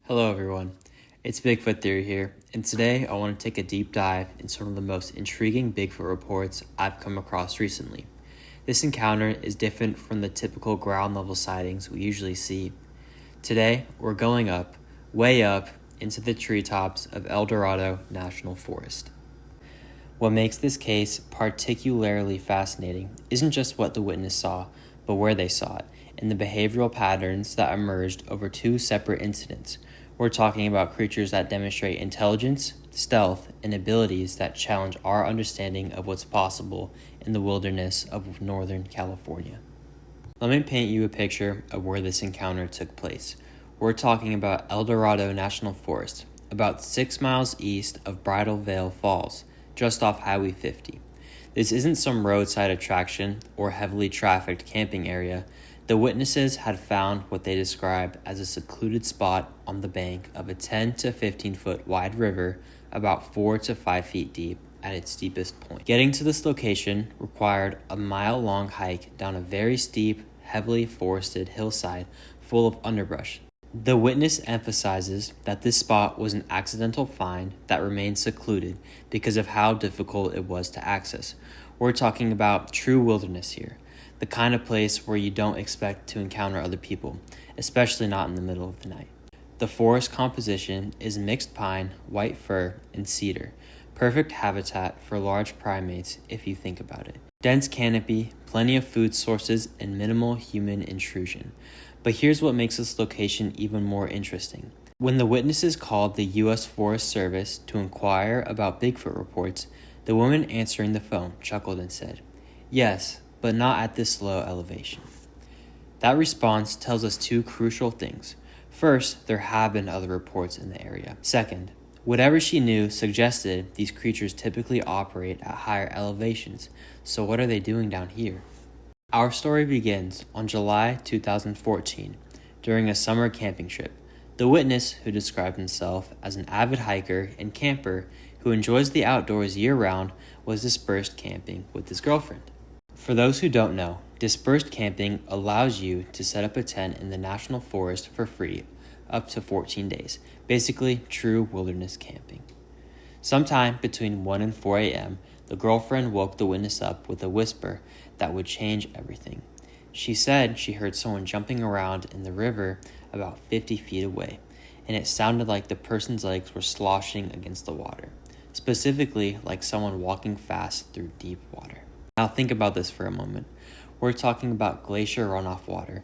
Hello everyone, it's Bigfoot Theory here, and today I want to take a deep dive into one of the most intriguing Bigfoot reports I've come across recently. This encounter is different from the typical ground level sightings we usually see. Today, we're going up, way up, into the treetops of Arboreal National Forest. What makes this case particularly fascinating isn't just what the witness saw, but where they saw it, and the behavioral patterns that emerged over two separate incidents. We're talking about creatures that demonstrate intelligence, stealth, and abilities that challenge our understanding of what's possible in the wilderness of Northern California. Let me paint you a picture of where this encounter took place. We're talking about Arboreal National Forest, about 6 miles east of Bridal Veil Falls, just off Highway 50. This isn't some roadside attraction or heavily trafficked camping area. The witnesses had found what they described as a secluded spot on the bank of a 10 to 15 foot wide river, about 4 to 5 feet deep at its deepest point. Getting to this location required a mile-long hike down a very steep, heavily forested hillside full of underbrush. The witness emphasizes that this spot was an accidental find that remained secluded because of how difficult it was to access. We're talking about true wilderness here. The kind of place where you don't expect to encounter other people, especially not in the middle of the night. The forest composition is mixed pine, white fir, and cedar, perfect habitat for large primates if you think about it. Dense canopy, plenty of food sources, and minimal human intrusion. But here's what makes this location even more interesting. When the witnesses called the U.S. Forest Service to inquire about Bigfoot reports, the woman answering the phone chuckled and said, "Yes, but not at this low elevation." That response tells us two crucial things. First, there have been other reports in the area. Second, whatever she knew suggested these creatures typically operate at higher elevations, so what are they doing down here? Our story begins on July 2014, during a summer camping trip. The witness, who described himself as an avid hiker and camper who enjoys the outdoors year-round, was dispersed camping with his girlfriend. For those who don't know, dispersed camping allows you to set up a tent in the national forest for free, up to 14 days, basically true wilderness camping. Sometime between 1 and 4 a.m., the girlfriend woke the witness up with a whisper that would change everything. She said she heard someone jumping around in the river about 50 feet away, and it sounded like the person's legs were sloshing against the water, specifically like someone walking fast through deep water. Now think about this for a moment. We're talking about glacier runoff water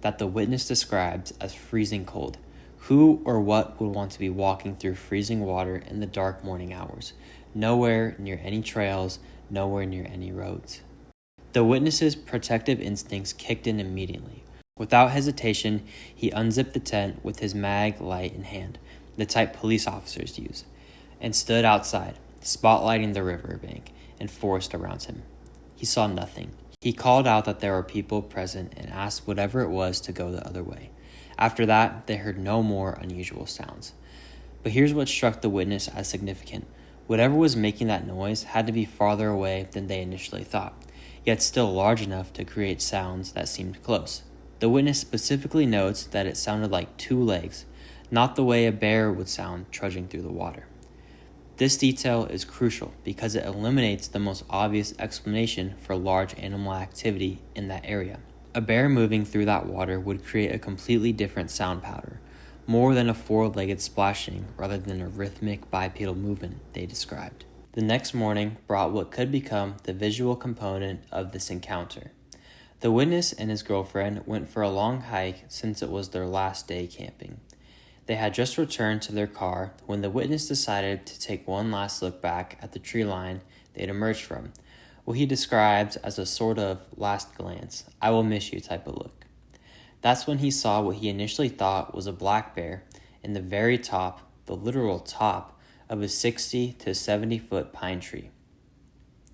that the witness described as freezing cold. Who or what would want to be walking through freezing water in the dark morning hours? Nowhere near any trails, nowhere near any roads. The witness's protective instincts kicked in immediately. Without hesitation, he unzipped the tent with his mag light in hand, the type police officers use, and stood outside, spotlighting the riverbank and forest around him. He saw nothing. He called out that there were people present and asked whatever it was to go the other way. After that, they heard no more unusual sounds. But here's what struck the witness as significant. Whatever was making that noise had to be farther away than they initially thought, yet still large enough to create sounds that seemed close. The witness specifically notes that it sounded like 2 legs, not the way a bear would sound trudging through the water. This detail is crucial because it eliminates the most obvious explanation for large animal activity in that area. A bear moving through that water would create a completely different sound pattern, more than a 4-legged splashing rather than a rhythmic bipedal movement they described. The next morning brought what could become the visual component of this encounter. The witness and his girlfriend went for a long hike since it was their last day camping. They had just returned to their car when the witness decided to take one last look back at the tree line they'd emerged from, what he describes as a sort of last glance, I will miss you type of look. That's when he saw what he initially thought was a black bear in the very top, the literal top, of a 60 to 70 foot pine tree.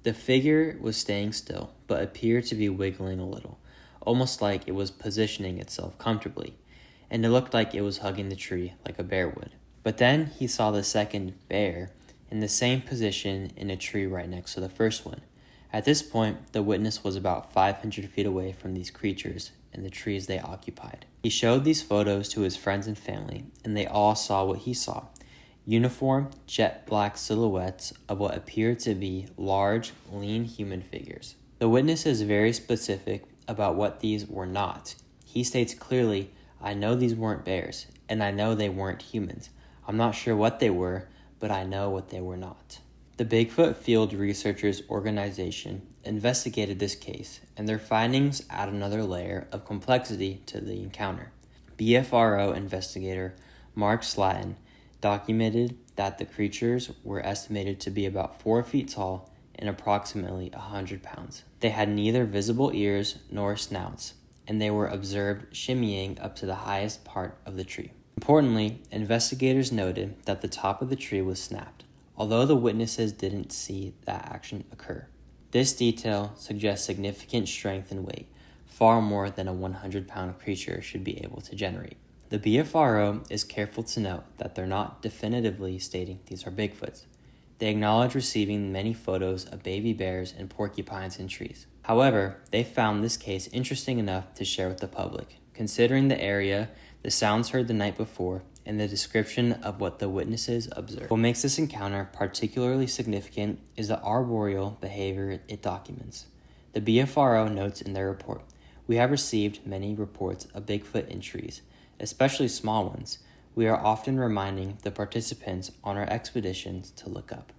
The figure was staying still, but appeared to be wiggling a little, almost like it was positioning itself comfortably, and it looked like it was hugging the tree like a bear would. But then he saw the second bear in the same position in a tree right next to the first one. At this point, the witness was about 500 feet away from these creatures, in the trees they occupied. He showed these photos to his friends and family, and they all saw what he saw: uniform, jet black silhouettes of what appeared to be large, lean human figures. The witness is very specific about what these were not. He states clearly, "I know these weren't bears, and I know they weren't humans. I'm not sure what they were, but I know what they were not." The Bigfoot Field Researchers Organization investigated this case, and their findings add another layer of complexity to the encounter. BFRO investigator Mark Slatton documented that the creatures were estimated to be about 4 feet tall and approximately 100 pounds. They had neither visible ears nor snouts, and they were observed shimmying up to the highest part of the tree. Importantly, investigators noted that the top of the tree was snapped, although the witnesses didn't see that action occur. This detail suggests significant strength and weight, far more than a 100-pound creature should be able to generate. The BFRO is careful to note that they're not definitively stating these are Bigfoots. They acknowledge receiving many photos of baby bears and porcupines in trees. However, they found this case interesting enough to share with the public, considering the area, the sounds heard the night before, and the description of what the witnesses observed. What makes this encounter particularly significant is the arboreal behavior it documents. The BFRO notes in their report, "We have received many reports of Bigfoot in trees, especially small ones. We are often reminding the participants on our expeditions to look up."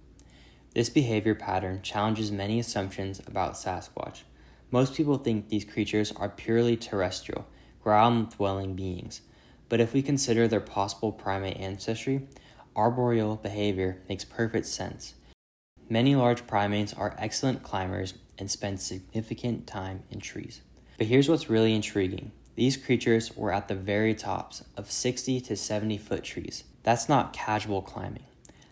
This behavior pattern challenges many assumptions about Sasquatch. Most people think these creatures are purely terrestrial, ground-dwelling beings. But if we consider their possible primate ancestry, arboreal behavior makes perfect sense. Many large primates are excellent climbers and spend significant time in trees. But here's what's really intriguing. These creatures were at the very tops of 60 to 70 foot trees. That's not casual climbing.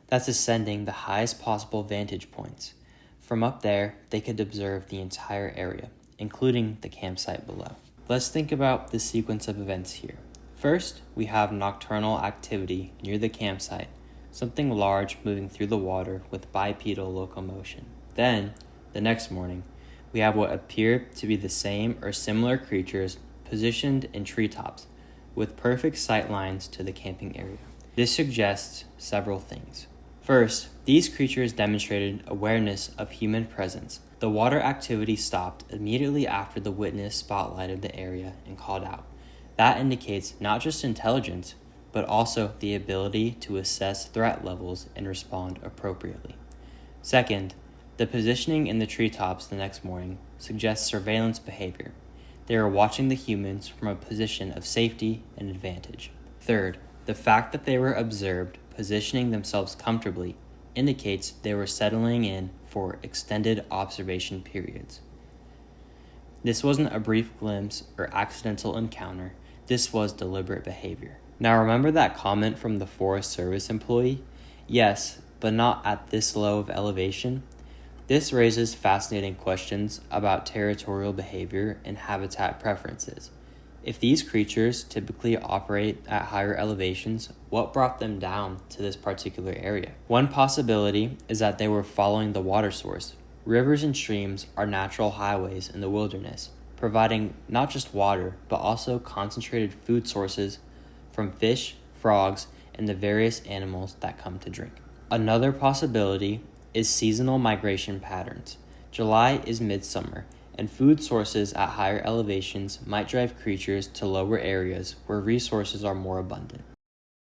That's ascending the highest possible vantage points. From up there, they could observe the entire area, including the campsite below. Let's think about the sequence of events here. First, we have nocturnal activity near the campsite, something large moving through the water with bipedal locomotion. Then, the next morning, we have what appear to be the same or similar creatures positioned in treetops, with perfect sight lines to the camping area. This suggests several things. First, these creatures demonstrated awareness of human presence. The water activity stopped immediately after the witness spotlighted the area and called out. That indicates not just intelligence, but also the ability to assess threat levels and respond appropriately. Second, the positioning in the treetops the next morning suggests surveillance behavior. They are watching the humans from a position of safety and advantage. Third, the fact that they were observed positioning themselves comfortably indicates they were settling in for extended observation periods. This wasn't a brief glimpse or accidental encounter. This was deliberate behavior. Now remember that comment from the Forest Service employee? Yes, but not at this low of elevation. This raises fascinating questions about territorial behavior and habitat preferences. If these creatures typically operate at higher elevations, what brought them down to this particular area? One possibility is that they were following the water source. Rivers and streams are natural highways in the wilderness, providing not just water, but also concentrated food sources from fish, frogs, and the various animals that come to drink. Another possibility is seasonal migration patterns. July is midsummer, and food sources at higher elevations might drive creatures to lower areas where resources are more abundant.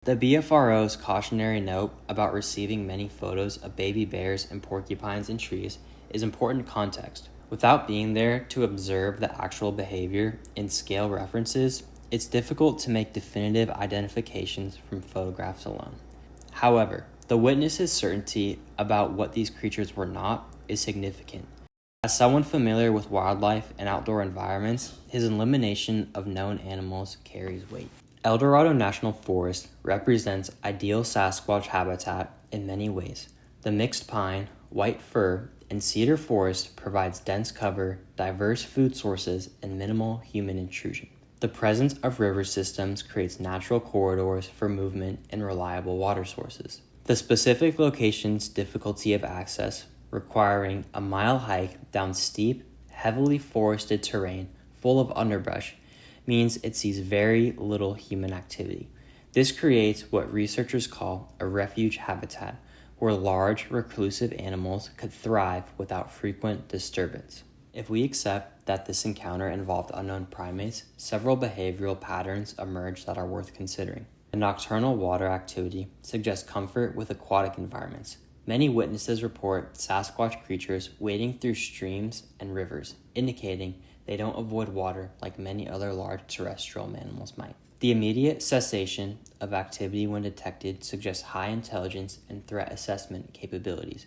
The BFRO's cautionary note about receiving many photos of baby bears and porcupines in trees is important context. Without being there to observe the actual behavior in scale references, it's difficult to make definitive identifications from photographs alone. However, the witness's certainty about what these creatures were not is significant. As someone familiar with wildlife and outdoor environments, his elimination of known animals carries weight. El Dorado National Forest represents ideal Sasquatch habitat in many ways. The mixed pine, white fir, and cedar forest provides dense cover, diverse food sources, and minimal human intrusion. The presence of river systems creates natural corridors for movement and reliable water sources. The specific location's difficulty of access, requiring a mile hike down steep, heavily forested terrain full of underbrush, means it sees very little human activity. This creates what researchers call a refuge habitat, where large reclusive animals could thrive without frequent disturbance. If we accept that this encounter involved unknown primates, several behavioral patterns emerge that are worth considering. The nocturnal water activity suggests comfort with aquatic environments. Many witnesses report Sasquatch creatures wading through streams and rivers, indicating they don't avoid water like many other large terrestrial mammals might. The immediate cessation of activity when detected suggests high intelligence and threat assessment capabilities.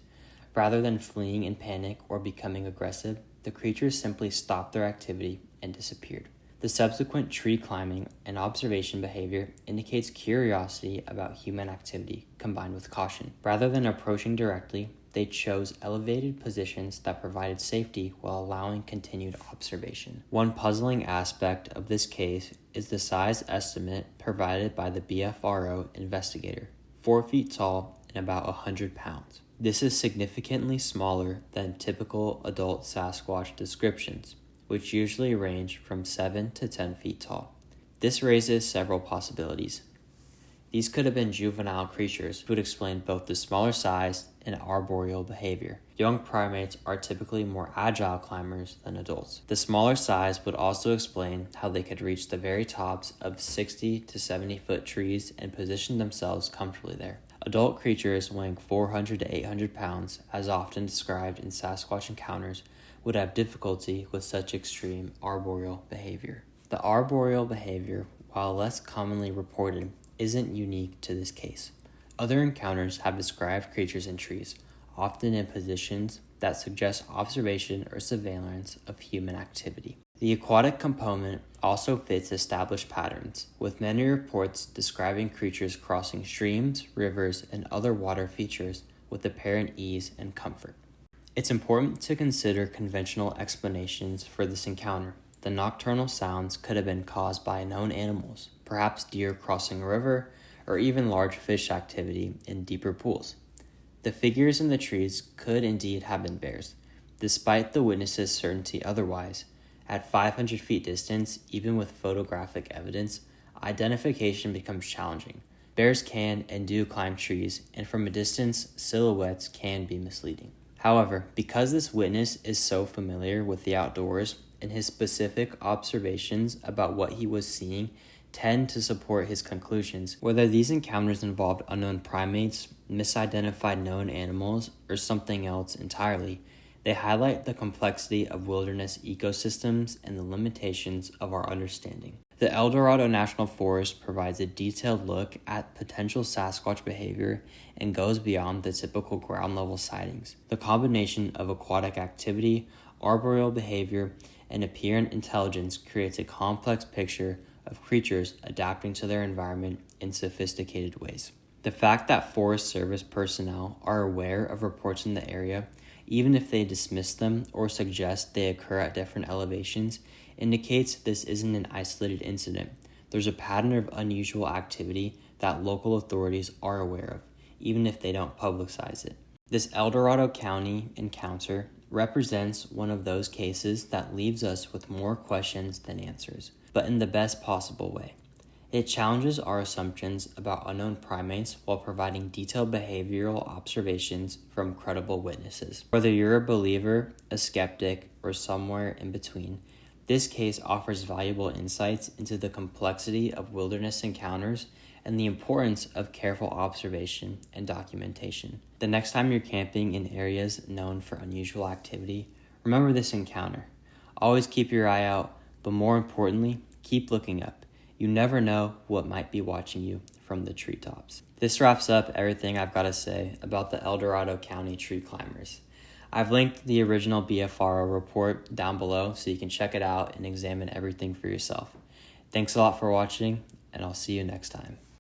Rather than fleeing in panic or becoming aggressive, the creatures simply stopped their activity and disappeared. The subsequent tree climbing and observation behavior indicates curiosity about human activity combined with caution. Rather than approaching directly, they chose elevated positions that provided safety while allowing continued observation. One puzzling aspect of this case is the size estimate provided by the BFRO investigator, 4 feet tall and about 100 pounds. This is significantly smaller than typical adult Sasquatch descriptions, which usually range from 7 to 10 feet tall. This raises several possibilities. These could have been juvenile creatures, which would explain both the smaller size and arboreal behavior. Young primates are typically more agile climbers than adults. The smaller size would also explain how they could reach the very tops of 60 to 70 foot trees and position themselves comfortably there. Adult creatures weighing 400 to 800 pounds, as often described in Sasquatch encounters, would have difficulty with such extreme arboreal behavior. The arboreal behavior, while less commonly reported, isn't unique to this case. Other encounters have described creatures in trees, often in positions that suggest observation or surveillance of human activity. The aquatic component also fits established patterns, with many reports describing creatures crossing streams, rivers, and other water features with apparent ease and comfort. It's important to consider conventional explanations for this encounter. The nocturnal sounds could have been caused by known animals, perhaps deer crossing a river, or even large fish activity in deeper pools. The figures in the trees could indeed have been bears, despite the witnesses' certainty otherwise. At 500 feet distance, even with photographic evidence, identification becomes challenging. Bears can and do climb trees, and from a distance, silhouettes can be misleading. However, because this witness is so familiar with the outdoors, and his specific observations about what he was seeing tend to support his conclusions, whether these encounters involved unknown primates, misidentified known animals, or something else entirely, they highlight the complexity of wilderness ecosystems and the limitations of our understanding. The El Dorado National Forest provides a detailed look at potential Sasquatch behavior and goes beyond the typical ground-level sightings. The combination of aquatic activity, arboreal behavior, and apparent intelligence creates a complex picture of creatures adapting to their environment in sophisticated ways. The fact that Forest Service personnel are aware of reports in the area, even if they dismiss them or suggest they occur at different elevations, indicates this isn't an isolated incident. There's a pattern of unusual activity that local authorities are aware of, even if they don't publicize it. This El Dorado County encounter represents one of those cases that leaves us with more questions than answers, but in the best possible way. It challenges our assumptions about unknown primates while providing detailed behavioral observations from credible witnesses. Whether you're a believer, a skeptic, or somewhere in between, this case offers valuable insights into the complexity of wilderness encounters and the importance of careful observation and documentation. The next time you're camping in areas known for unusual activity, remember this encounter. Always keep your eye out, but more importantly, keep looking up. You never know what might be watching you from the treetops. This wraps up everything I've got to say about the El Dorado County tree climbers. I've linked the original BFRO report down below so you can check it out and examine everything for yourself. Thanks a lot for watching, and I'll see you next time.